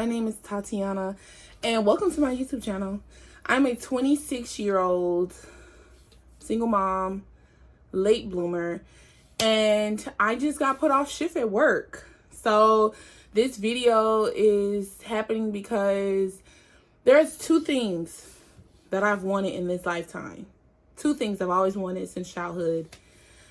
My name is Tatiana, and welcome to my YouTube channel. I'm a 26-year-old single mom, late bloomer, and I just got put off shift at work. So this video is happening because there's two things that I've wanted in this lifetime. Two things I've always wanted since childhood.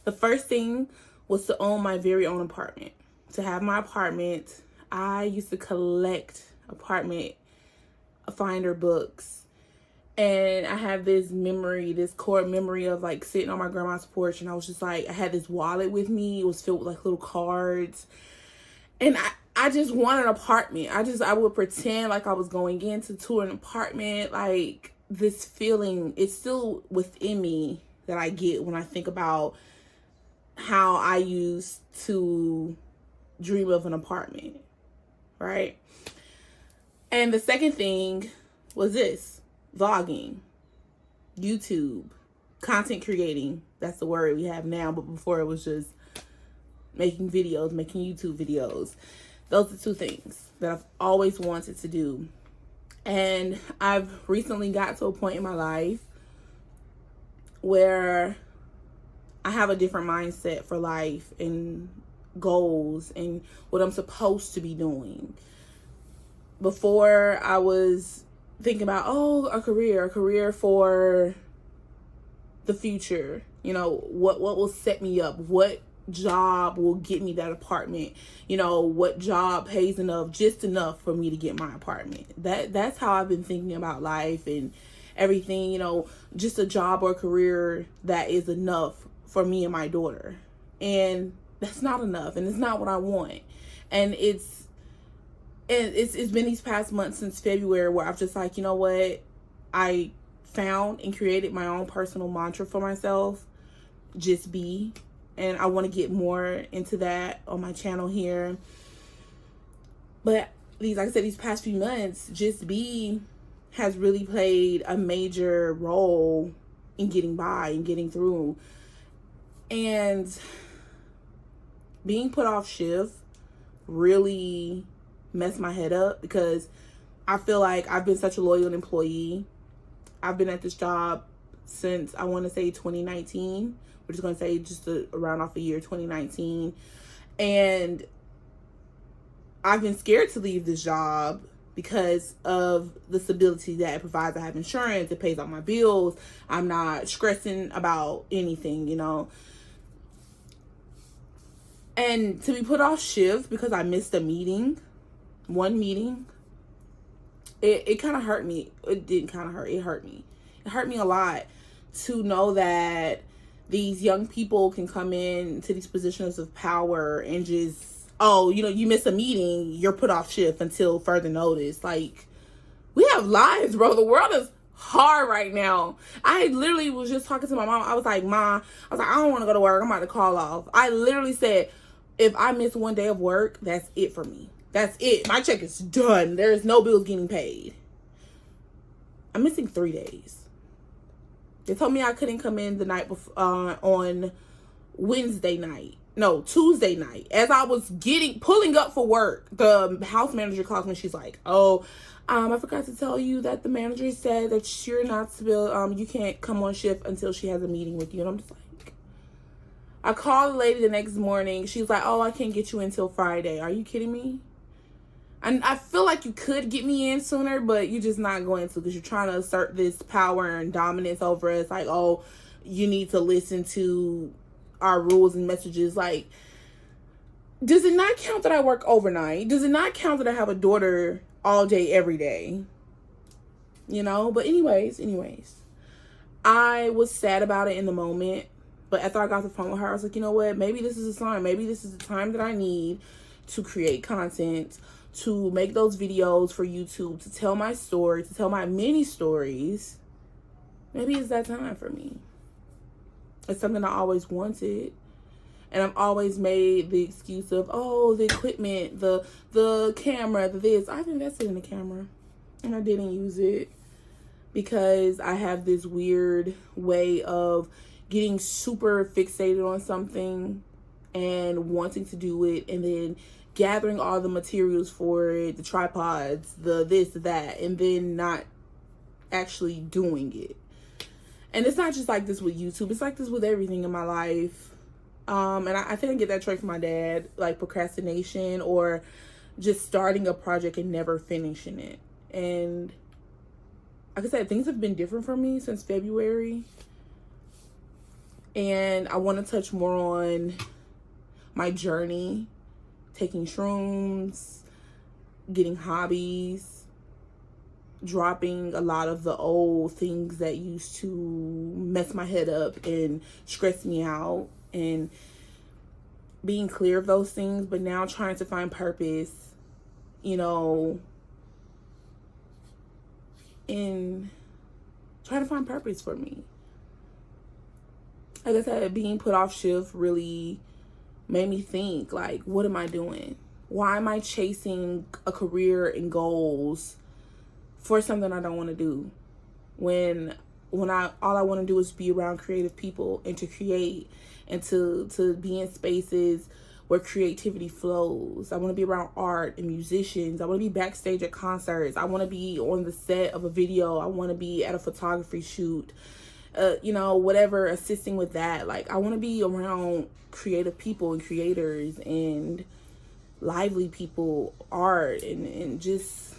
The first thing was to own my very own apartment. To have my apartment. I used to collect apartment finder books, and I have this memory, this core memory of like sitting on my grandma's porch, and I was just like, I had this wallet with me. It was filled with like little cards, and I just wanted an apartment. I would pretend like I was going in to tour an apartment. Like, this feeling, it's still within me that I get when I think about how I used to dream of an apartment, right? And the second thing was this: vlogging, YouTube, content creating. That's the word we have now, but before it was just making videos, making YouTube videos. Those are two things that I've always wanted to do. And I've recently got to a point in my life where I have a different mindset for life and goals and what I'm supposed to be doing. Before, I was thinking about, a career for the future. You know, what will set me up? What job will get me that apartment? You know, what job pays enough, just enough for me to get my apartment? That's how I've been thinking about life and everything. You know, just a job or career that is enough for me and my daughter. And that's not enough, and it's not what I want. And it's been these past months since February where I've just like, you know what? I found and created my own personal mantra for myself. Just be. And I want to get more into that on my channel here. But like I said, these past few months, just be has really played a major role in getting by and getting through. And being put off shift really messed my head up because I feel like I've been such a loyal employee. I've been at this job since, I want to say, 2019. We're just going to say just around off the year 2019. And I've been scared to leave this job because of the stability that it provides. I have insurance. It pays all my bills. I'm not stressing about anything, you know. And to be put off shift because I missed a meeting, one meeting, it kind of hurt me. It didn't kind of hurt. It hurt me. It hurt me a lot to know that these young people can come in to these positions of power and just, you miss a meeting, you're put off shift until further notice. Like, we have lives, bro. The world is hard right now. I literally was just talking to my mom. I was like, Ma, I don't want to go to work. I'm about to call off. I literally said, if I miss one day of work, that's it for me. That's it. My check is done. There's no bills getting paid. I'm missing 3 days. They told me I couldn't come in the night before, on Tuesday night. As I was pulling up for work, the house manager calls me. She's like, I forgot to tell you that the manager said that you're not you can't come on shift until she has a meeting with you. And I'm just like, I called the lady the next morning. She's like, I can't get you until Friday. Are you kidding me? And I feel like you could get me in sooner, but you're just not going to because you're trying to assert this power and dominance over us. Like, you need to listen to our rules and messages. Like, does it not count that I work overnight? Does it not count that I have a daughter all day, every day? You know? But anyways, I was sad about it in the moment. But after I got the phone with her, I was like, you know what? Maybe this is a sign. Maybe this is the time that I need to create content, to make those videos for YouTube, to tell my story, to tell my mini stories. Maybe it's that time for me. It's something I always wanted. And I've always made the excuse of, the equipment, the camera, the this. I've invested in the camera and I didn't use it because I have this weird way of getting super fixated on something and wanting to do it and then gathering all the materials for it, the tripods, the this, that, and then not actually doing it. And it's not just like this with YouTube. It's like this with everything in my life. And I think I get that trait from my dad, like procrastination or just starting a project and never finishing it. And like I said, things have been different for me since February. And I want to touch more on my journey, taking shrooms, getting hobbies, dropping a lot of the old things that used to mess my head up and stress me out, and being clear of those things, but now trying to find purpose, you know, in trying to find purpose for me. Like I said, being put off shift really made me think, like, what am I doing? Why am I chasing a career and goals for something I don't want to do? When all I want to do is be around creative people and to create and to be in spaces where creativity flows. I want to be around art and musicians. I want to be backstage at concerts. I want to be on the set of a video. I want to be at a photography shoot. You know, whatever, assisting with that. Like, I want to be around creative people and creators and lively people, art, and just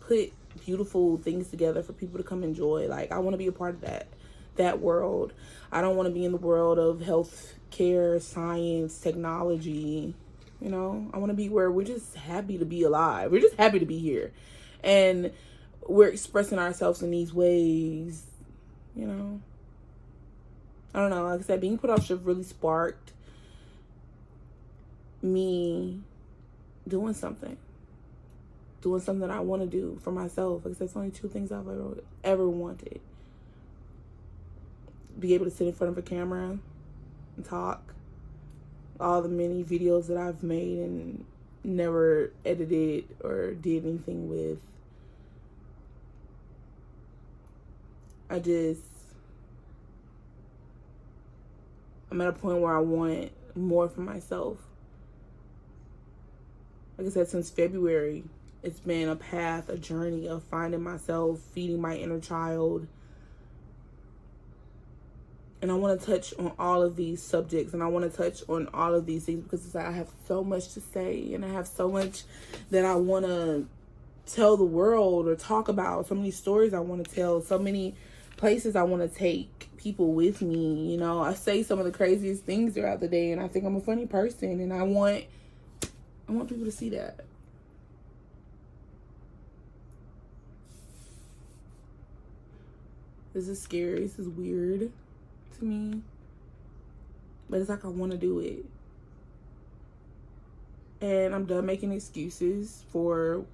put beautiful things together for people to come enjoy. Like, I want to be a part of that world. I don't want to be in the world of health care, science, technology. You know, I want to be where we're just happy to be alive. We're just happy to be here. And we're expressing ourselves in these ways. You know, I don't know. Like I said, being put off shift really sparked me doing something I want to do for myself. Like I said, it's only two things I've ever wanted: be able to sit in front of a camera and talk. All the many videos that I've made and never edited or did anything with. I'm at a point where I want more for myself. Like I said, since February, it's been a path, a journey of finding myself, feeding my inner child. And I want to touch on all of these subjects, and I want to touch on all of these things because I have so much to say, and I have so much that I want to tell the world or talk about, so many stories I want to tell, so many places I want to take people with me. You know, I say some of the craziest things throughout the day, and I think I'm a funny person, and I want people to see that. This is scary. This is weird to me, but it's like I want to do it, and I'm done making excuses for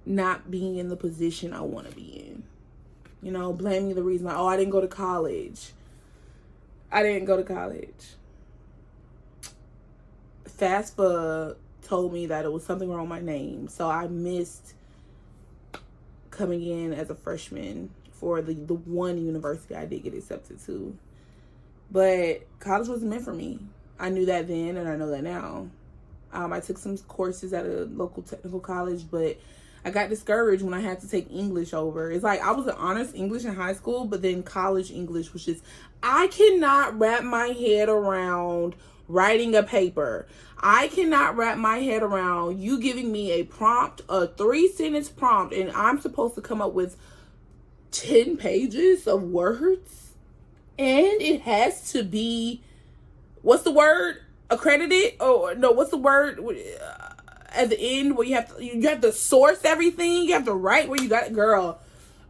not being in the position I want to be in. You know, blaming the reason, like, oh, I didn't go to college. FAFSA told me that it was something wrong with my name, so I missed coming in as a freshman for the one university I did get accepted to. But college wasn't meant for me. I knew that then, and I know that now. I took some courses at a local technical college, but I got discouraged when I had to take English over. It's like I was an honors English in high school, but then college English was just, I cannot wrap my head around writing a paper. I cannot wrap my head around you giving me a prompt, a 3-sentence prompt, and I'm supposed to come up with 10 pages of words. And it has to be, what's the word? Accredited? Oh, no, what's the word? At the end where you have to source everything, you have to write where you got it. Girl,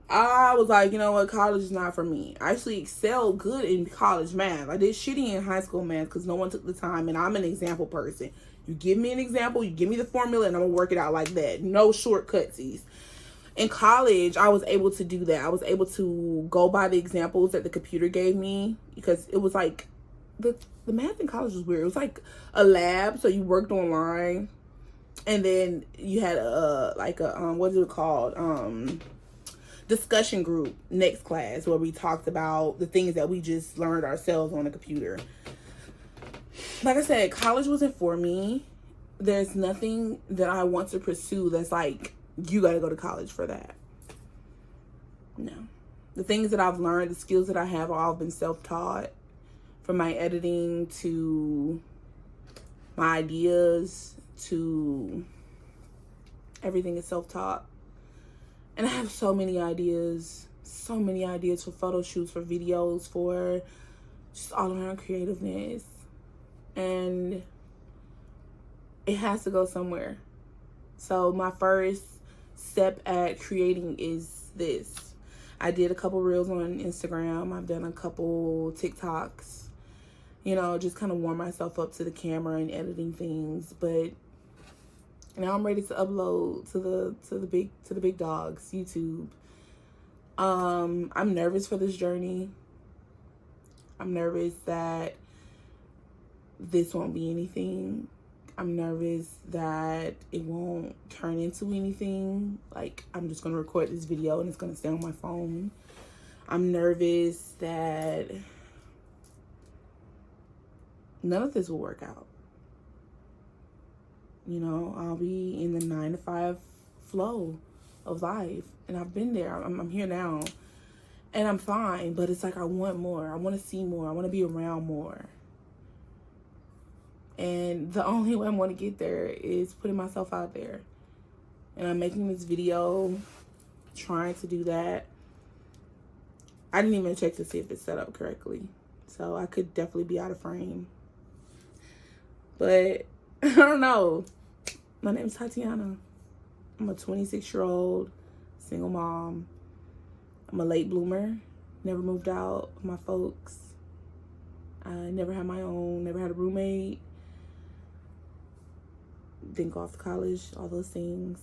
I was like, you know what, college is not for me. I actually excelled good in college math. I did shitty in high school math because no one took the time, and I'm an example person. You give me an example, you give me the formula, and I'm gonna work it out like that. No shortcutsies. In college, I was able to do that. I was able to go by the examples that the computer gave me, because it was like the math in college was weird. It was like a lab, so you worked online. And then you had what is it called? Discussion group next class, where we talked about the things that we just learned ourselves on the computer. like I said, college wasn't for me. There's nothing that I want to pursue that's like, you got to go to college for that. No. The things that I've learned, the skills that I have, all been self-taught. From my editing to my ideas to everything is self-taught. And I have so many ideas for photo shoots, for videos, for just all around creativeness. And it has to go somewhere. So my first step at creating is this. I did a couple reels on Instagram. I've done a couple TikToks, you know, just kind of warm myself up to the camera and editing things. But now I'm ready to upload to the big dogs, YouTube. I'm nervous for this journey. I'm nervous that this won't be anything. I'm nervous that it won't turn into anything. Like, I'm just gonna record this video and it's gonna stay on my phone. I'm nervous that none of this will work out. You know, I'll be in the 9-to-5 flow of life. And I've been there. I'm here now. And I'm fine. But it's like, I want more. I want to see more. I want to be around more. And the only way I'm going to get there is putting myself out there. And I'm making this video, trying to do that. I didn't even check to see if it's set up correctly. So I could definitely be out of frame. But I don't know. My name's Tatiana. I'm a 26-year-old single mom. I'm a late bloomer. Never moved out with my folks. I never had my own, never had a roommate. Didn't go off to college, all those things.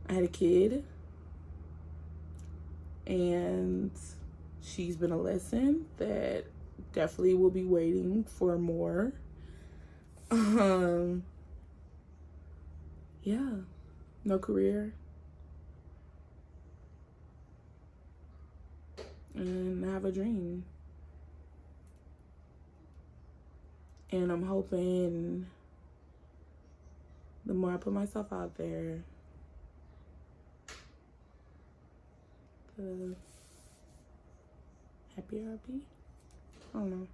I had a kid. And she's been a lesson that definitely will be waiting for more. Yeah, no career. And I have a dream. And I'm hoping the more I put myself out there, the happier I'll be. I don't know.